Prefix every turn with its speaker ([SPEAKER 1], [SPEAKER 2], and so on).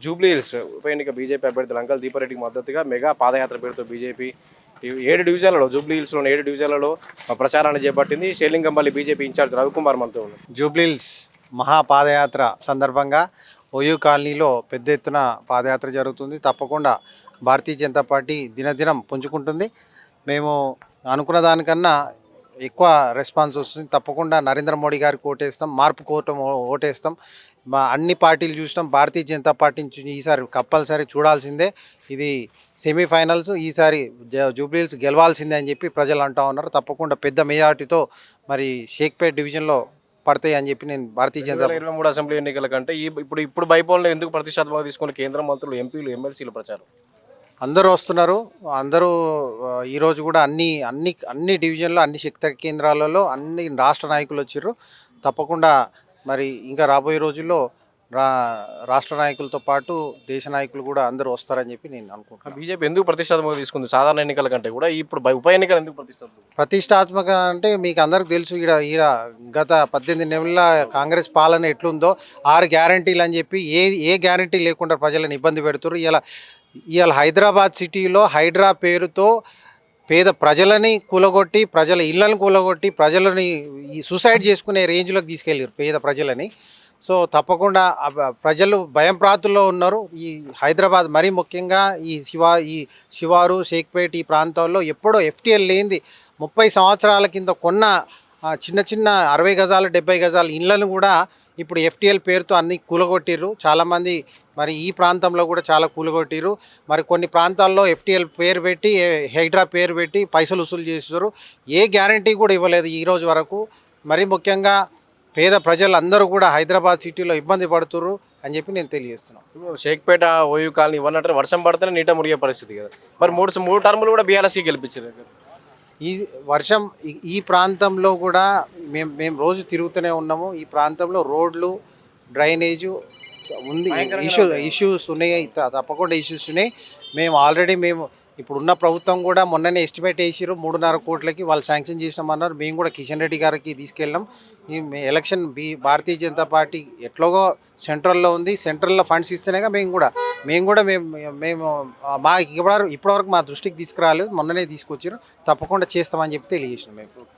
[SPEAKER 1] Jubilee hills ఉప ఎన్నిక BJP అభ్యర్థి లంకల్ దీపారెడ్డికి మద్దతుగా మెగా పాదయాత్ర పేరుతో బీజేపీ 7 డివిజన్లలో జూబ్లీ హిల్స్లోని 7 డివిజన్లలో ప్రచారాన్ని చేపట్టింది. షేలింగంపల్లి బీజేపీ ఇన్ఛార్జ్ రవికుమార్ మనతో ఉన్నారు.
[SPEAKER 2] జూబ్లీహిల్స్ మహాపాదయాత్ర సందర్భంగా ఓయూ కాలనీలో పెద్ద ఎత్తున పాదయాత్ర జరుగుతుంది. తప్పకుండా భారతీయ జనతా పార్టీ దినదినం పుంజుకుంటుంది. మేము అనుకున్న దానికన్నా ఎక్కువ రెస్పాన్స్ వస్తుంది. తప్పకుండా నరేంద్ర మోడీ గారికి ఓటేస్తాం, మార్పు కోటం ఓటేస్తాం. మా అన్ని పార్టీలు చూసినాం, భారతీయ జనతా పార్టీని ఈసారి కంపల్సరీ చూడాల్సిందే. ఇది సెమీఫైనల్స్, ఈసారి జూబ్లీహిల్స్ గెలవాల్సిందే అని చెప్పి ప్రజలు అంటూ ఉన్నారు. తప్పకుండా పెద్ద మెజార్టీతో మరి షేక్పేట్ డివిజన్లో పడతాయి అని చెప్పి నేను భారతీయ జనతా
[SPEAKER 1] 2023 అసెంబ్లీ ఎన్నికల కంటే ఇప్పుడు బైపోల్లో ఎందుకు ప్రతిష్టాత్మకంగా తీసుకుని కేంద్ర మంత్రులు, ఎంపీలు, ఎమ్మెల్సీల ప్రచారం?
[SPEAKER 2] అందరూ వస్తున్నారు. అందరూ ఈరోజు కూడా అన్ని డివిజన్లో, అన్ని శక్తి కేంద్రాలలో అన్ని రాష్ట్ర నాయకులు వచ్చారు. తప్పకుండా మరి ఇంకా రాబోయే రోజుల్లో రాష్ట్ర నాయకులతో పాటు దేశ నాయకులు కూడా అందరూ వస్తారని చెప్పి నేను అనుకుంటున్నాను.
[SPEAKER 1] బీజేపీ ఎందుకు ప్రతిష్టాత్మకంగా తీసుకుంది సాధారణ ఎన్నికల కంటే కూడా? ఇప్పుడు ఉప ఎన్నికలు ఎందుకు
[SPEAKER 2] ప్రతిష్టాత్మక అంటే మీకు అందరికి తెలుసు, ఈడ గత 18 నెలల కాంగ్రెస్ పాలన ఎట్లుందో 6 గ్యారంటీలు అని చెప్పి ఏ గ్యారంటీ లేకుండా ప్రజలను ఇబ్బంది పెడుతున్నారు. ఇవాళ హైదరాబాద్ సిటీలో హైడ్రా పేరుతో పేద ప్రజలని కూలగొట్టి, ప్రజల ఇళ్లను కూలగొట్టి, ప్రజలని సూసైడ్ చేసుకునే రేంజ్లోకి తీసుకెళ్ళారు పేద ప్రజలని. సో తప్పకుండా ప్రజలు భయం ప్రాంతుల్లో ఉన్నారు. ఈ హైదరాబాద్ మరీ ముఖ్యంగా ఈ శివారు, షేక్పేట్ ఈ ప్రాంతాల్లో ఎప్పుడో ఎఫ్టీఎల్ లేనిది 30 సంవత్సరాల కింద కొన్న చిన్న 60 గజాలు 70 గజాల ఇళ్లను కూడా ఇప్పుడు ఎఫ్టీఎల్ పేరుతో అన్ని కూలగొట్టిర్రు. చాలామంది మరి ఈ ప్రాంతంలో కూడా చాలా కూలగొట్టిర్రు. మరి కొన్ని ప్రాంతాల్లో ఎఫ్టీఎల్ పేరు పెట్టి, హైడ్రా పేరు పెట్టి పైసలు వసూలు చేస్తారు. ఏ గ్యారంటీ కూడా ఇవ్వలేదు ఈ రోజు వరకు. మరీ ముఖ్యంగా పేద ప్రజలందరూ కూడా హైదరాబాద్ సిటీలో ఇబ్బంది పడుతుర్రు అని చెప్పి నేను తెలియజేస్తున్నాను.
[SPEAKER 1] షేక్పేట, ఓయూ కాలనీ ఇవ్వనంటే వర్షం పడితేనే నీట మురిగే పరిస్థితి కదా. మరి మూడు టర్ములు కూడా బీఆర్ఎస్కి గెలిపించారు.
[SPEAKER 2] ఈ వర్షం ఈ ప్రాంతంలో కూడా మేము రోజు తిరుగుతూనే ఉన్నాము. ఈ ప్రాంతంలో రోడ్లు, డ్రైనేజు ఉంది, ఇష్యూస్ ఉన్నాయి. తప్పకుండా ఇష్యూస్ ఉన్నాయి. మేము ఇప్పుడున్న ప్రభుత్వం కూడా మొన్ననే ఎస్టిమేట్ వేసిరు 3.5 కోట్లకి వాళ్ళు శాంక్షన్ చేసినామన్నారు. మేము కూడా కిషన్ రెడ్డి గారికి తీసుకెళ్ళాం. ఈ ఎలక్షన్ భారతీయ జనతా పార్టీ ఎట్లాగో సెంట్రల్లో ఉంది, సెంట్రల్లో ఫండ్స్ ఇస్తేనేగా మేము మా ఇప్పటివరకు మా దృష్టికి తీసుకురాలేదు, మొన్ననే తీసుకొచ్చారు. తప్పకుండా చేస్తామని చెప్పి తెలియజేసినాం మేము.